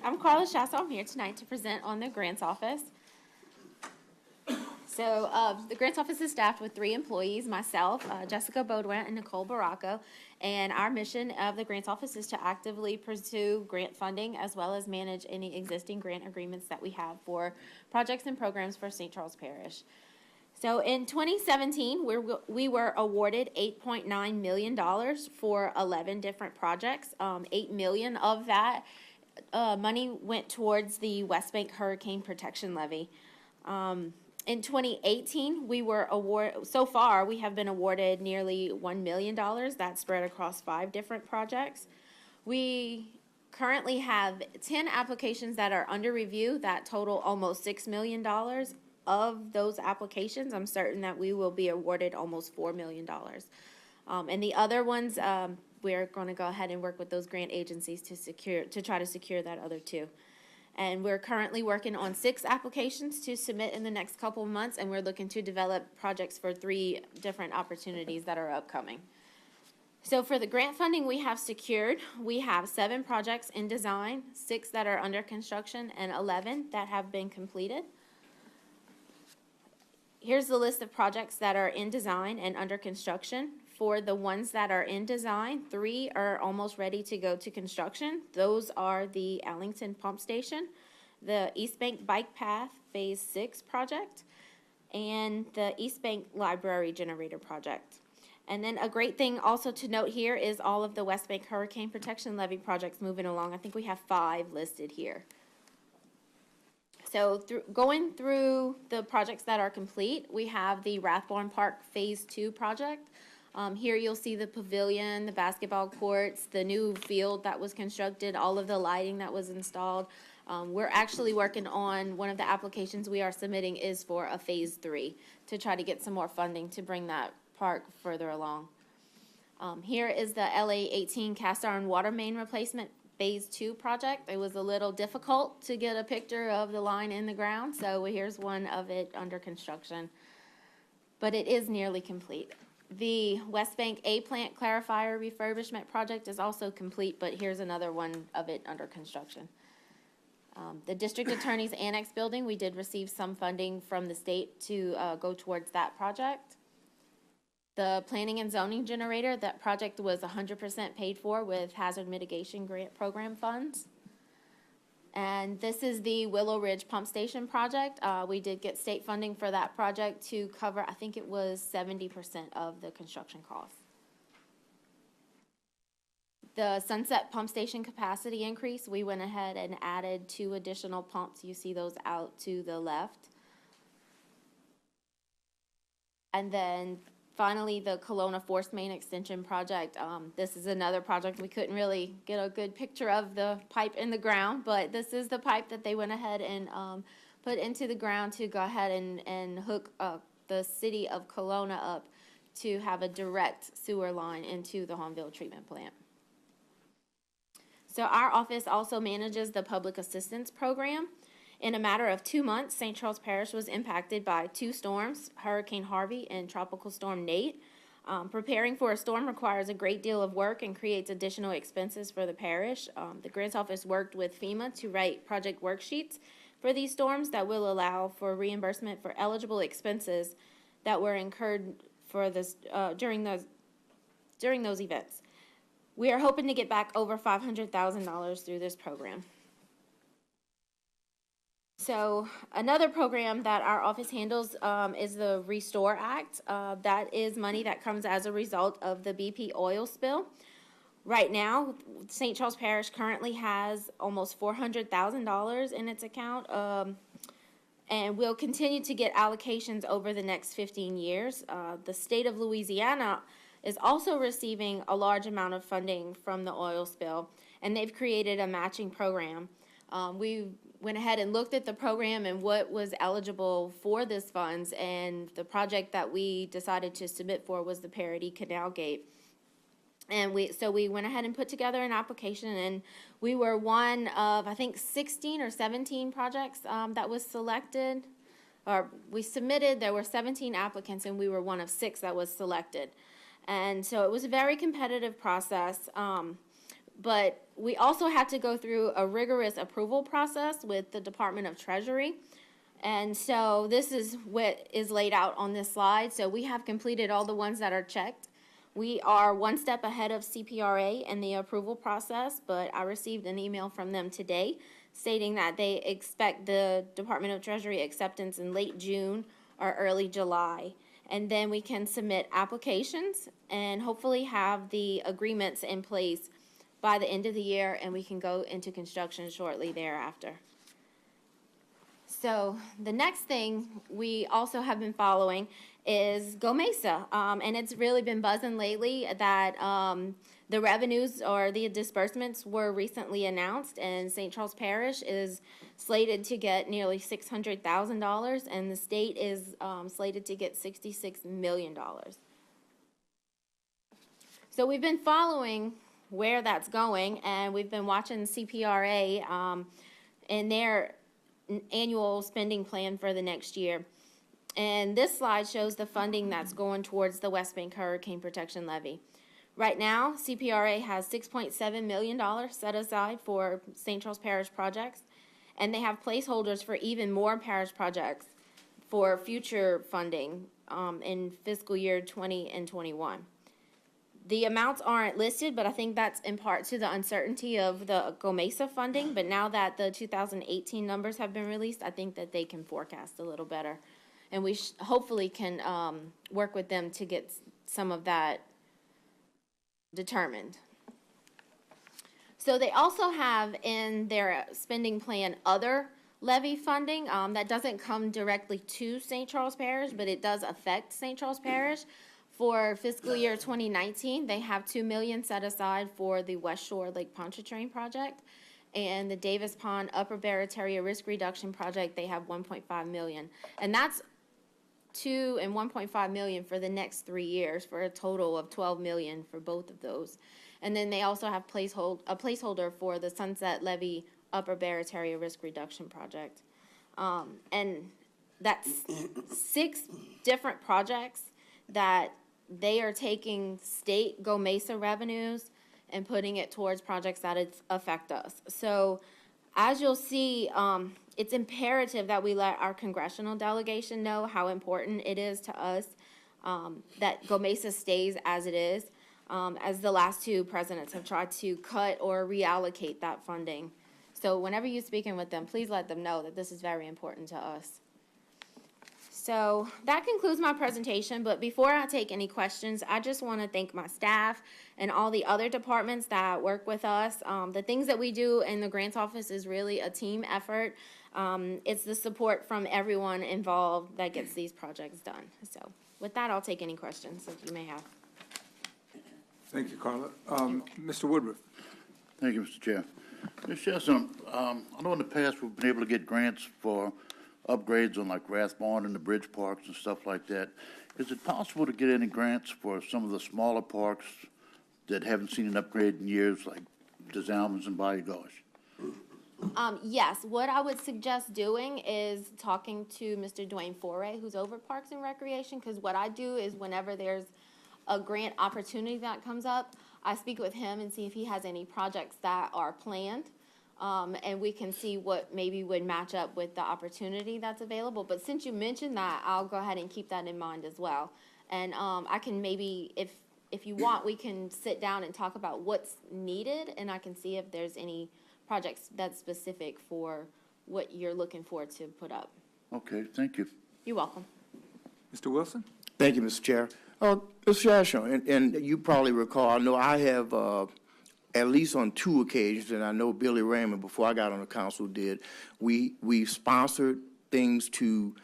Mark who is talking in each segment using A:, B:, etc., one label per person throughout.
A: I'm Carla Shasso. I'm here tonight to present on the Grants Office. So the Grants Office is staffed with 3 employees, myself, Jessica Baudouin, and Nicole Baracco. And our mission of the Grants Office is to actively pursue grant funding as well as manage any existing grant agreements that we have for projects and programs for St. Charles Parish. So in 2017, we were awarded $8.9 million for 11 different projects. $8 million of that money went towards the West Bank Hurricane Protection Levy. In 2018, we were so far we have been awarded nearly $1 million. That's spread across 5 different projects. We currently have 10 applications that are under review that total almost $6 million. Of those applications, I'm certain that we will be awarded almost $4 million. And the other ones, we're going to go ahead and work with those grant agencies to try to secure that other 2. And we're currently working on 6 applications to submit in the next couple of months, and we're looking to develop projects for 3 different opportunities that are upcoming. So for the grant funding we have secured, we have 7 projects in design, 6 that are under construction, and 11 that have been completed. Here's the list of projects that are in design and under construction. For the ones that are in design, 3 are almost ready to go to construction. Those are the Allington Pump Station, the East Bank Bike Path Phase 6 project, and the East Bank Library Generator project. And then a great thing also to note here is all of the West Bank Hurricane Protection Levy projects moving along. I think we have 5 listed here. So going through the projects that are complete, we have the Rathbone Park Phase 2 project. Here you'll see the pavilion, the basketball courts, the new field that was constructed, all of the lighting that was installed. We're actually working on one of the applications we are submitting is for a Phase 3 to try to get some more funding to bring that park further along. Here is the LA 18 cast iron water main replacement Phase 2 project. It was a little difficult to get a picture of the line in the ground, so here's one of it under construction. But it is nearly complete. The West Bank A plant clarifier refurbishment project is also complete, but here's another one of it under construction. The District Attorney's Annex building, we did receive some funding from the state to go towards that project. The Planning and Zoning Generator, that project was 100% paid for with Hazard Mitigation Grant Program funds. And this is the Willow Ridge Pump Station project. We did get state funding for that project to cover, I think it was 70% of the construction costs. The Sunset Pump Station capacity increase, we went ahead and added 2 additional pumps. You see those out to the left. And then finally, the Kelowna Force Main Extension project. This is another project we couldn't really get a good picture of the pipe in the ground, but this is the pipe that they went ahead and put into the ground to go ahead and hook the city of Kelowna up to have a direct sewer line into the Hahnville treatment plant. So our office also manages the public assistance program. In a matter of 2 months, St. Charles Parish was impacted by 2 storms, Hurricane Harvey and Tropical Storm Nate. Preparing for a storm requires a great deal of work and creates additional expenses for the parish. The Grants Office worked with FEMA to write project worksheets for these storms that will allow for reimbursement for eligible expenses that were incurred for this during those events. We are hoping to get back over $500,000 through this program. So another program that our office handles is the Restore Act. That is money that comes as a result of the BP oil spill. Right now, St. Charles Parish currently has almost $400,000 in its account, and will continue to get allocations over the next 15 years. The state of Louisiana is also receiving a large amount of funding from the oil spill, and they've created a matching program. We went ahead and looked at the program and what was eligible for this funds, and the project that we decided to submit for was the Parody Canal Gate. And we went ahead and put together an application, and we were one of, I think, 16 or 17 projects that was selected, or we submitted. There were 17 applicants, and we were one of 6 that was selected. And so it was a very competitive process. but we also had to go through a rigorous approval process with the Department of Treasury. And so this is what is laid out on this slide. So we have completed all the ones that are checked. We are one step ahead of CPRA in the approval process, but I received an email from them today stating that they expect the Department of Treasury acceptance in late June or early July. And then we can submit applications and hopefully have the agreements in place by the end of the year, and we can go into construction shortly thereafter. So the next thing we also have been following is Go Mesa, and it's really been buzzing lately that the revenues or the disbursements were recently announced, and St. Charles Parish is slated to get nearly $600,000, and the state is slated to get $66 million. So we've been following where that's going, and we've been watching CPRA and their annual spending plan for the next year. And this slide shows the funding that's going towards the West Bank Hurricane Protection Levy. Right now, CPRA has $6.7 million set aside for St. Charles Parish projects, and they have placeholders for even more parish projects for future funding in fiscal year 20 and 21. The amounts aren't listed, but I think that's in part to the uncertainty of the Go Mesa funding. But now that the 2018 numbers have been released, I think that they can forecast a little better. And we hopefully can work with them to get some of that determined. So they also have in their spending plan other levy funding that doesn't come directly to St. Charles Parish, but it does affect St. Charles Parish. For fiscal year 2019, they have $2 million set aside for the West Shore Lake Pontchartrain project, and the Davis Pond Upper Barataria Risk Reduction project, they have $1.5 million, and that's $2 and $1.5 million for the next 3 years, for a total of $12 million for both of those. And then they also have a placeholder for the Sunset Levee Upper Barataria Risk Reduction project, and that's 6 different projects that they are taking state Go Mesa revenues and putting it towards projects that affect us. So as you'll see, it's imperative that we let our congressional delegation know how important it is to us that Go Mesa stays as it is, as the last 2 presidents have tried to cut or reallocate that funding. So whenever you're speaking with them, please let them know that this is very important to us. So that concludes my presentation, but before I take any questions, I just want to thank my staff and all the other departments that work with us. The things that we do in the grants office is really a team effort. It's the support from everyone involved that gets these projects done. So with that, I'll take any questions that you may have.
B: Thank you, Carla. Mr. Woodruff.
C: Thank you, Mr. Chair. Ms. Chesson, I know in the past we've been able to get grants for upgrades on like Rathbone and the bridge parks and stuff like that. Is it possible to get any grants for some of the smaller parks that haven't seen an upgrade in years, like Des Allemands and Bayou Gauche?
A: Yes, what I would suggest doing is talking to Mr. Dwayne Foray, who's over Parks and Recreation, because what I do is whenever there's a grant opportunity that comes up, I speak with him and see if he has any projects that are planned. And we can see what maybe would match up with the opportunity that's available. But since you mentioned that, I'll go ahead and keep that in mind as well. And I can maybe, if you want, we can sit down and talk about what's needed, and I can see if there's any projects that's specific for what you're looking for to put up.
C: Okay, thank you.
A: You're welcome.
B: Mr. Wilson?
D: Thank you, Mr. Chair. Mr. Ashon, and you probably recall, I know I have at least on 2 occasions, and I know Billy Raymond, before I got on the council, did, we sponsored things to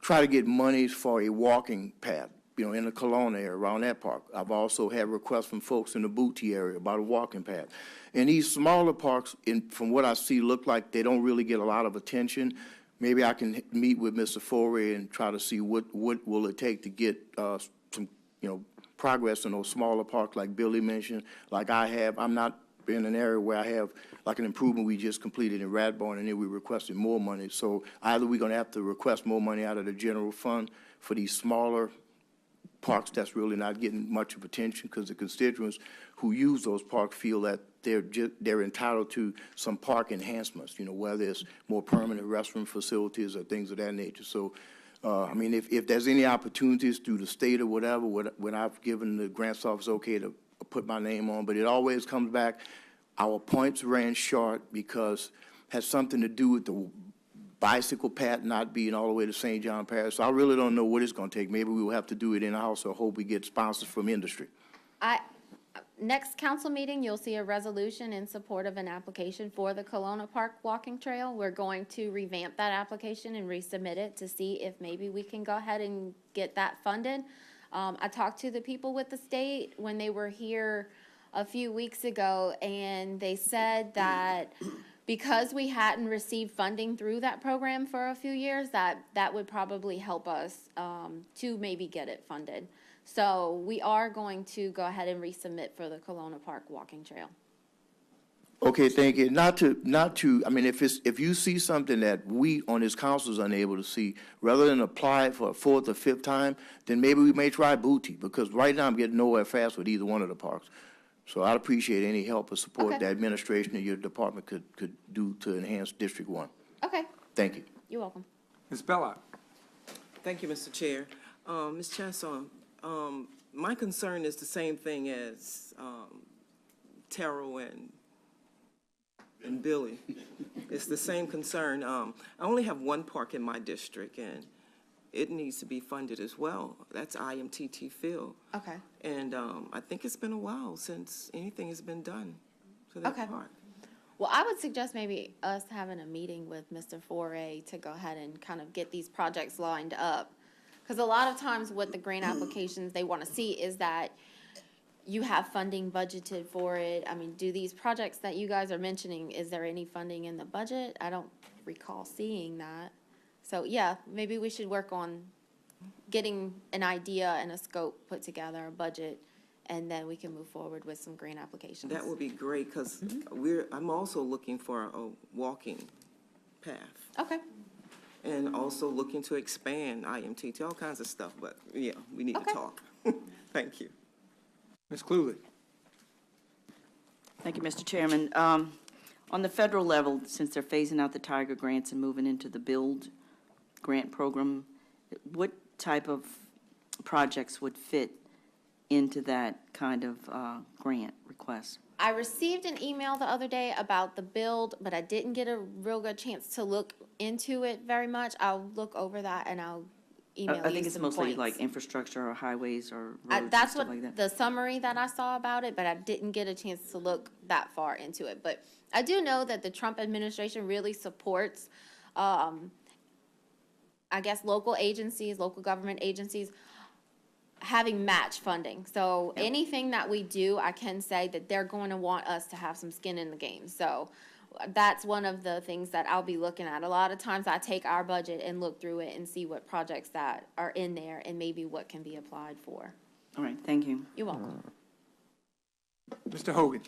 D: try to get monies for a walking path, you know, in the Kelowna area, around that park. I've also had requests from folks in the Booty area about a walking path. And these smaller parks, from what I see, look like they don't really get a lot of attention. Maybe I can meet with Mr. Foray and try to see what will it take to get some, you know, progress in those smaller parks like Billy mentioned, like I have. I'm not in an area where I have like an improvement we just completed in Rathbone, and then we requested more money. So either we're going to have to request more money out of the general fund for these smaller parks that's really not getting much of attention because the constituents who use those parks feel that they're entitled to some park enhancements, whether it's more permanent restroom facilities or things of that nature. So, I mean, if there's any opportunities through the state or whatever, when I've given the grants office okay to put my name on, but it always comes back, our points ran short because it has something to do with the bicycle path not being all the way to St. John Parish. So I really don't know what it's going to take. Maybe we will have to do it in-house or hope we get sponsors from industry.
A: Next council meeting, you'll see a resolution in support of an application for the Kelowna Park Walking Trail. We're going to revamp that application and resubmit it to see if maybe we can go ahead and get that funded. I talked to the people with the state when they were here a few weeks ago, and they said that because we hadn't received funding through that program for a few years, that would probably help us to maybe get it funded. So we are going to go ahead and resubmit for the Kelowna Park Walking Trail.
D: Okay, thank you. Not to, I mean, if you see something that we on this council is unable to see, rather than apply for a fourth or fifth time, then maybe we may try Booty, because right now I'm getting nowhere fast with either one of the parks. So I'd appreciate any help or support
A: Okay.
D: the administration and your department could do to enhance District 1.
A: Okay,
D: Thank you.
A: you're welcome.
B: Ms. Bellot?
E: Thank you, Mr. Chair. Ms. Chasson, my concern is the same thing as Terrell and Billy. It's the same concern. I only have one park in my district, and it needs to be funded as well. That's IMTT Field.
A: Okay.
E: And I think it's been a while since anything has been done to that
A: Okay.
E: park.
A: Well, I would suggest maybe us having a meeting with Mr. Foray to go ahead and kind of get these projects lined up. Because a lot of times what the grant applications they want to see is that you have funding budgeted for it. I mean, do these projects that you guys are mentioning, is there any funding in the budget? I don't recall seeing that. So, yeah, maybe we should work on getting an idea and a scope put together, a budget, and then we can move forward with some grant applications.
E: That would be great, because I'm also looking for a walking path.
A: Okay.
E: And also looking to expand IMTT, all kinds of stuff, but yeah, we need to
A: Okay.
E: talk. Thank you.
B: Ms. Cluley?
F: Thank you, Mr. Chairman. On the federal level, since they're phasing out the Tiger grants and moving into the Build grant program, what type of projects would fit into that kind of grant request?
A: I received an email the other day about the build, but I didn't get a real good chance to look into it very much. I'll look over that and I'll email you
F: I think it's
A: some
F: mostly
A: points.
F: like infrastructure or highways or roads and
A: That's
F: stuff
A: what
F: like that.
A: the summary that I saw about it, but I didn't get a chance to look that far into it. But I do know that the Trump administration really supports, I guess, local agencies, local government agencies, having match funding. So anything that we do, I can say that they're going to want us to have some skin in the game. So that's one of the things that I'll be looking at. A lot of times I take our budget and look through it and see what projects that are in there and maybe what can be applied for.
F: All right, thank you.
A: You're welcome.
B: Mr. Hogan?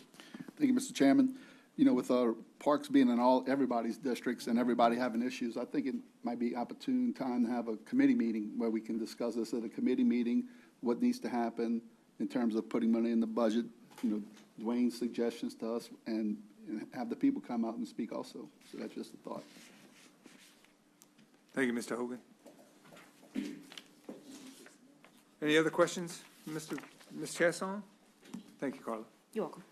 G: Thank you, Mr. Chairman. You know, with our parks being in everybody's districts and everybody having issues, I think it might be opportune time to have a committee meeting where we can discuss this at a committee meeting, what needs to happen in terms of putting money in the budget, you know, Dwayne's suggestions to us, and have the people come out and speak also. So that's just a thought.
B: Thank you, Mr. Hogan. Any other questions, Ms. Chasson? Thank you, Carla.
A: You're welcome.